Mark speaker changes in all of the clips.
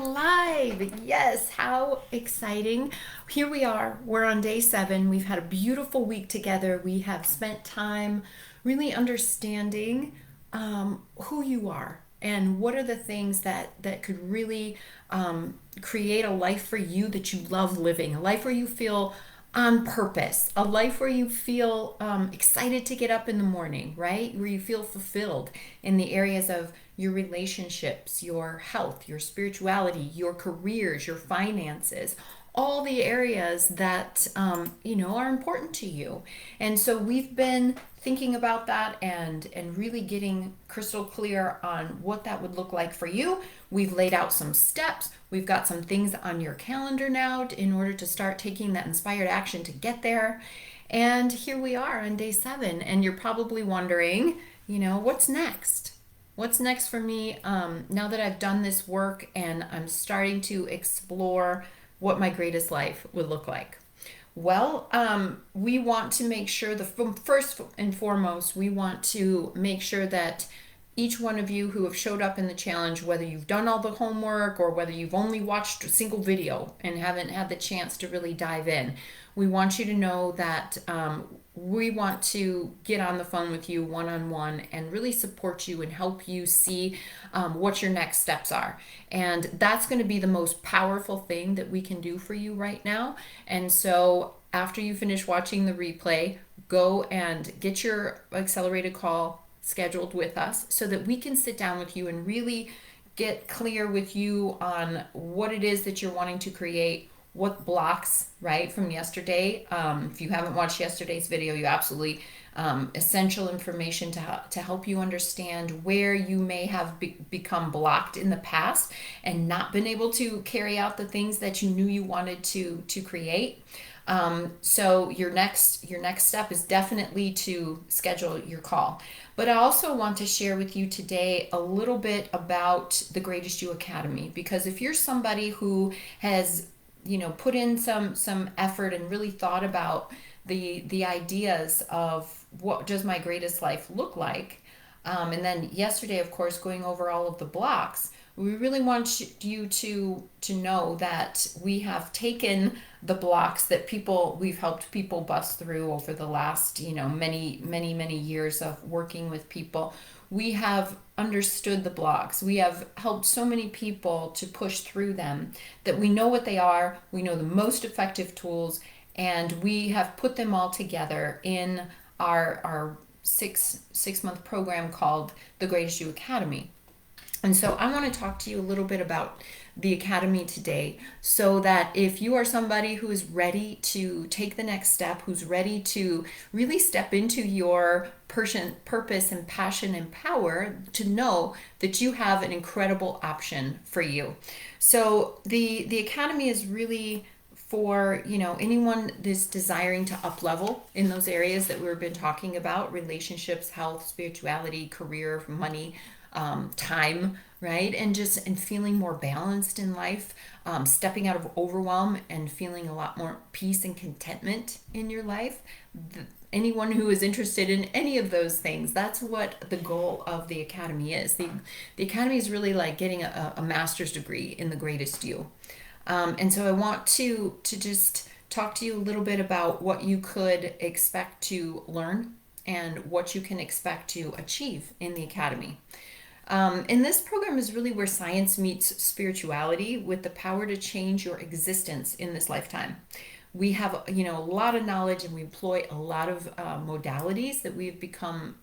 Speaker 1: live. Yes, how exciting. Here we are. We're on day 7. We've had a beautiful week together. We have spent time really understanding who you are and what are the things that could really create a life for you that you love living, a life where you feel on purpose, a life where you feel excited to get up in the morning, right? Where you feel fulfilled in the areas of your relationships, your health, your spirituality, your careers, your finances, all the areas that are important to you. And so we've been thinking about that and really getting crystal clear on what that would look like for you. We've laid out some steps. We've got some things on your calendar now in order to start taking that inspired action to get there. And here we are on day 7, and you're probably wondering, what's next? What's next for me now that I've done this work and I'm starting to explore what my greatest life would look like? Well, we want to make sure first and foremost, we want to make sure that each one of you who have showed up in the challenge, whether you've done all the homework or whether you've only watched a single video and haven't had the chance to really dive in, we want you to know that we want to get on the phone with you one-on-one and really support you and help you see what your next steps are. And that's going to be the most powerful thing that we can do for you right now. And so after you finish watching the replay, go and get your accelerated call scheduled with us so that we can sit down with you and really get clear with you on what it is that you're wanting to create, what blocks, right, from yesterday. If you haven't watched yesterday's video, you absolutely essential information to help you understand where you may have become blocked in the past and not been able to carry out the things that you knew you wanted to create. So your next step is definitely to schedule your call. But I also want to share with you today a little bit about the Greatest You Academy, because if you're somebody who has put in some effort and really thought about the ideas of what does my greatest life look like, and then yesterday, of course, going over all of the blocks, we really want you to know that we have taken the blocks that we've helped people bust through over the last many years of working with people. We have understood the blocks. We have helped so many people to push through them that we know what they are. We know the most effective tools, and we have put them all together in our six-month program called the Greatest You Academy. And so I want to talk to you a little bit about the Academy today, so that if you are somebody who is ready to take the next step, who's ready to really step into your purpose and passion and power, to know that you have an incredible option for you. So the Academy is really for anyone that's desiring to up level in those areas that we've been talking about: relationships, health, spirituality, career, money, time, right? And feeling more balanced in life, stepping out of overwhelm and feeling a lot more peace and contentment in your life. Anyone who is interested in any of those things, that's what the goal of the Academy is. The Academy is really like getting a master's degree in the Greatest You. And so I want to just talk to you a little bit about what you could expect to learn and what you can expect to achieve in the Academy. And this program is really where science meets spirituality with the power to change your existence in this lifetime. We have, a lot of knowledge, and we employ a lot of modalities that we've become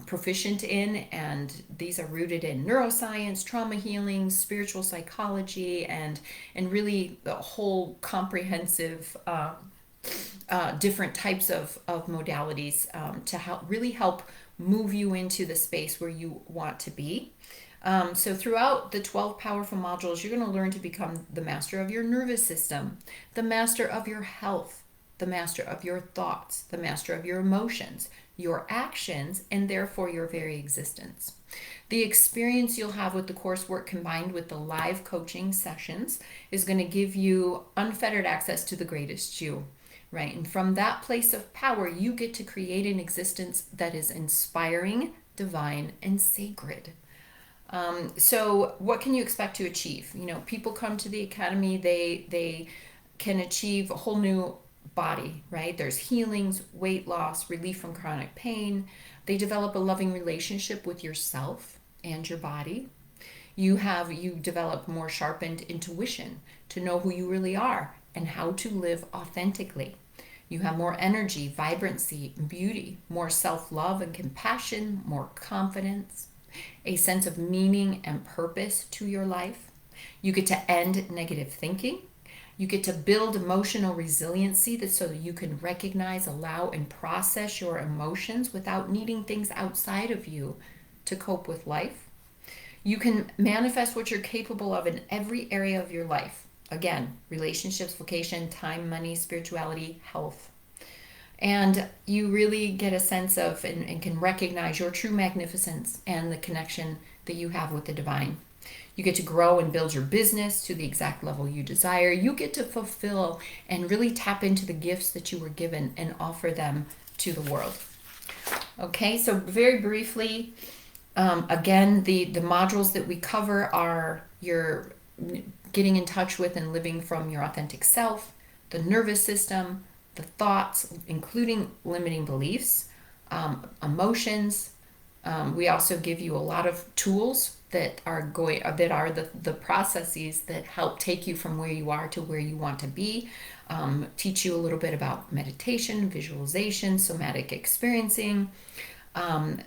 Speaker 1: proficient in, and these are rooted in neuroscience, trauma healing, spiritual psychology, and really the whole comprehensive different types of modalities to really help move you into the space where you want to be. So throughout the 12 powerful modules, you're going to learn to become the master of your nervous system, the master of your health, the master of your thoughts, the master of your emotions, your actions, and therefore your very existence. The experience you'll have with the coursework combined with the live coaching sessions is going to give you unfettered access to the Greatest You. Right? And from that place of power, you get to create an existence that is inspiring, divine, and sacred. So what can you expect to achieve? People come to the academy, they can achieve a whole new body, right? There's healings, weight loss, relief from chronic pain. They develop a loving relationship with yourself and your body. You develop more sharpened intuition to know who you really are and how to live authentically. You have more energy, vibrancy, beauty, more self-love and compassion, more confidence, a sense of meaning and purpose to your life. You get to end negative thinking. You get to build emotional resiliency so that you can recognize, allow, and process your emotions without needing things outside of you to cope with life. You can manifest what you're capable of in every area of your life. Again, relationships, vocation, time, money, spirituality, health. And you really get a sense of and can recognize your true magnificence and the connection that you have with the divine. You get to grow and build your business to the exact level you desire. You get to fulfill and really tap into the gifts that you were given and offer them to the world. Okay, so very briefly, again, the modules that we cover are your getting in touch with and living from your authentic self, the nervous system, the thoughts, including limiting beliefs, emotions. We also give you a lot of tools that are the processes that help take you from where you are to where you want to be. Teach you a little bit about meditation, visualization, somatic experiencing.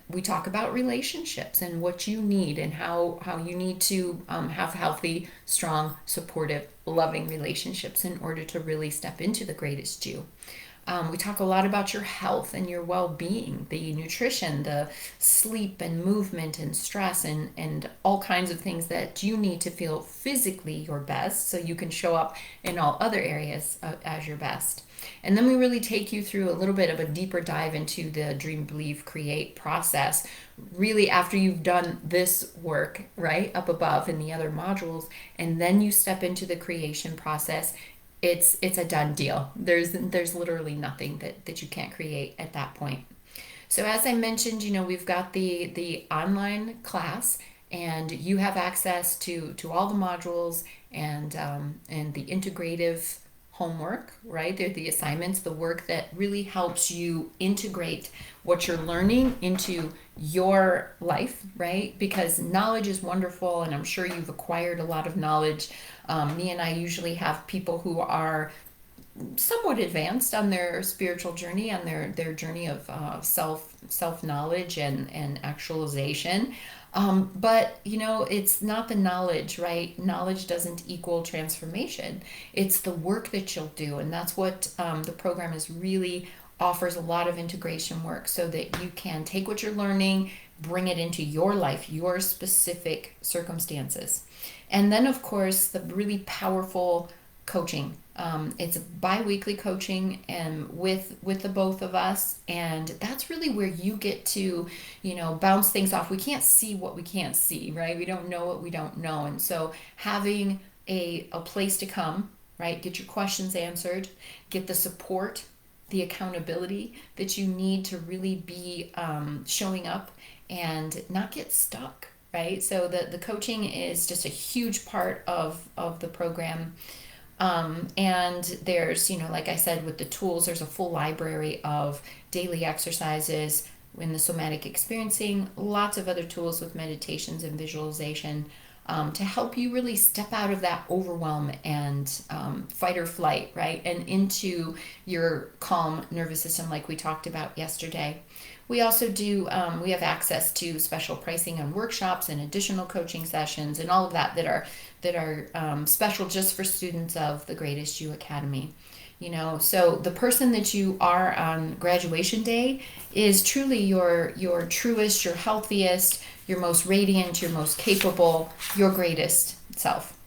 Speaker 1: We talk about relationships and what you need and how you need to have healthy, strong, supportive, loving relationships in order to really step into the greatest you. We talk a lot about your health and your well-being, the nutrition, the sleep and movement and stress and all kinds of things that you need to feel physically your best so you can show up in all other areas as your best. And then we really take you through a little bit of a deeper dive into the Dream, Believe, Create process. Really, after you've done this work, right, up above in the other modules, and then you step into the creation process, it's a done deal. There's literally nothing that you can't create at that point. So as I mentioned, we've got the online class, and you have access to all the modules and the integrative homework, right? They're the assignments, the work that really helps you integrate what you're learning into your life, right? Because knowledge is wonderful, and I'm sure you've acquired a lot of knowledge. Me and I usually have people who are somewhat advanced on their spiritual journey, on their journey of self knowledge and actualization. But it's not the knowledge, right? Knowledge doesn't equal transformation. It's the work that you'll do, and that's what the program is really offers a lot of integration work so that you can take what you're learning, bring it into your life, your specific circumstances. And then, of course, the really powerful coaching. It's bi-weekly coaching and with the both of us, and that's really where you get to bounce things off. We can't see what we can't see, right? We don't know what we don't know, and so having a place to come, right, get your questions answered, get the support, the accountability that you need to really be showing up and not get stuck, right? So the coaching is just a huge part of the program. And there's, like I said, with the tools, there's a full library of daily exercises in the somatic experiencing, lots of other tools with meditations and visualization to help you really step out of that overwhelm and fight or flight, right? And into your calm nervous system like we talked about yesterday. We also do, we have access to special pricing on workshops and additional coaching sessions and all of that that are special just for students of the Greatest You Academy. So the person that you are on graduation day is truly your truest, your healthiest, your most radiant, your most capable, your greatest self.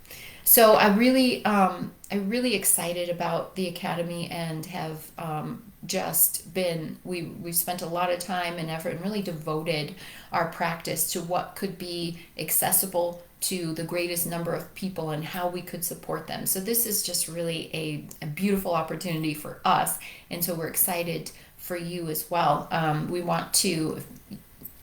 Speaker 1: So I'm really excited about the Academy and have just been, we've spent a lot of time and effort and really devoted our practice to what could be accessible to the greatest number of people and how we could support them. So this is just really a beautiful opportunity for us, and so we're excited for you as well. We want to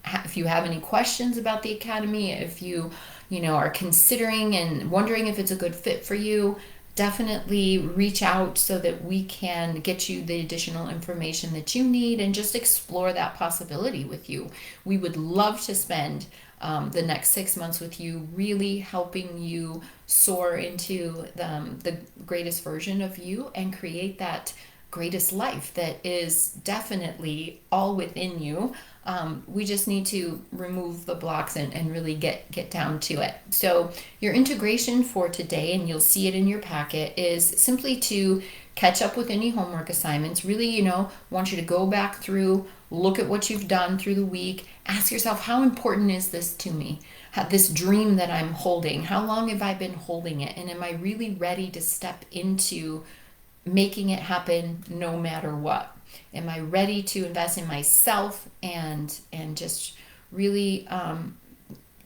Speaker 1: if you have any questions about the Academy, if you know, are considering and wondering if it's a good fit for you, definitely reach out so that we can get you the additional information that you need and just explore that possibility with you. We would love to spend the next 6 months with you, really helping you soar into the greatest version of you and create that greatest life that is definitely all within you. We just need to remove the blocks and really get down to it. So your integration for today, and you'll see it in your packet, is simply to catch up with any homework assignments. Really, you know, want you to go back through, look at what you've done through the week, ask yourself, how important is this to me? This dream that I'm holding, how long have I been holding it? And am I really ready to step into making it happen no matter what? Am I ready to invest in myself and just really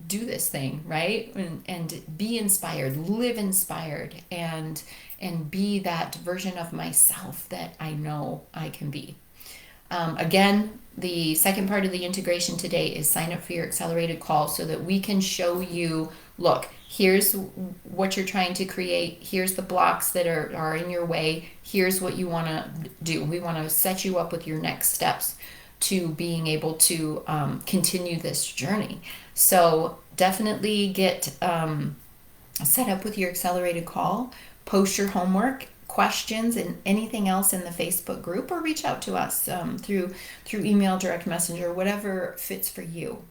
Speaker 1: do this thing, right? And be inspired, live inspired, and be that version of myself that I know I can be. Again, the second part of the integration today is sign up for your accelerated call so that we can show you, look, here's what you're trying to create. Here's the blocks that are in your way. Here's what you want to do. We want to set you up with your next steps to being able to continue this journey. So definitely get set up with your accelerated call, post your homework, questions, and anything else in the Facebook group, or reach out to us through email, direct messenger, whatever fits for you.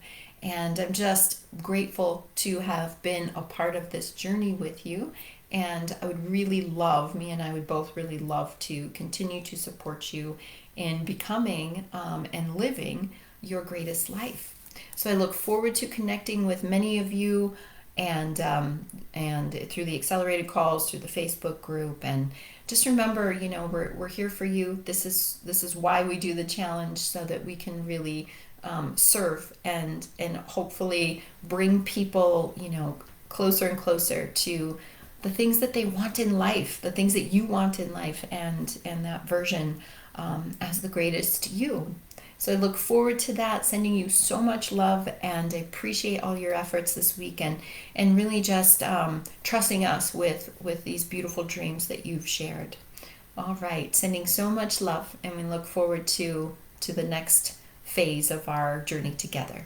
Speaker 1: And I'm just grateful to have been a part of this journey with you. And I would really love, me and I would both really love to continue to support you in becoming and living your greatest life. So I look forward to connecting with many of you, and through the accelerated calls, through the Facebook group. And just remember, you know, we're here for you. This is why we do the challenge, so that we can really serve and hopefully bring people, you know, closer and closer to the things that they want in life, the things that you want in life, and that version as the greatest you. So I look forward to that, sending you so much love, and I appreciate all your efforts this week, and really just trusting us with these beautiful dreams that you've shared. All right, sending so much love, and we look forward to the next phase of our journey together.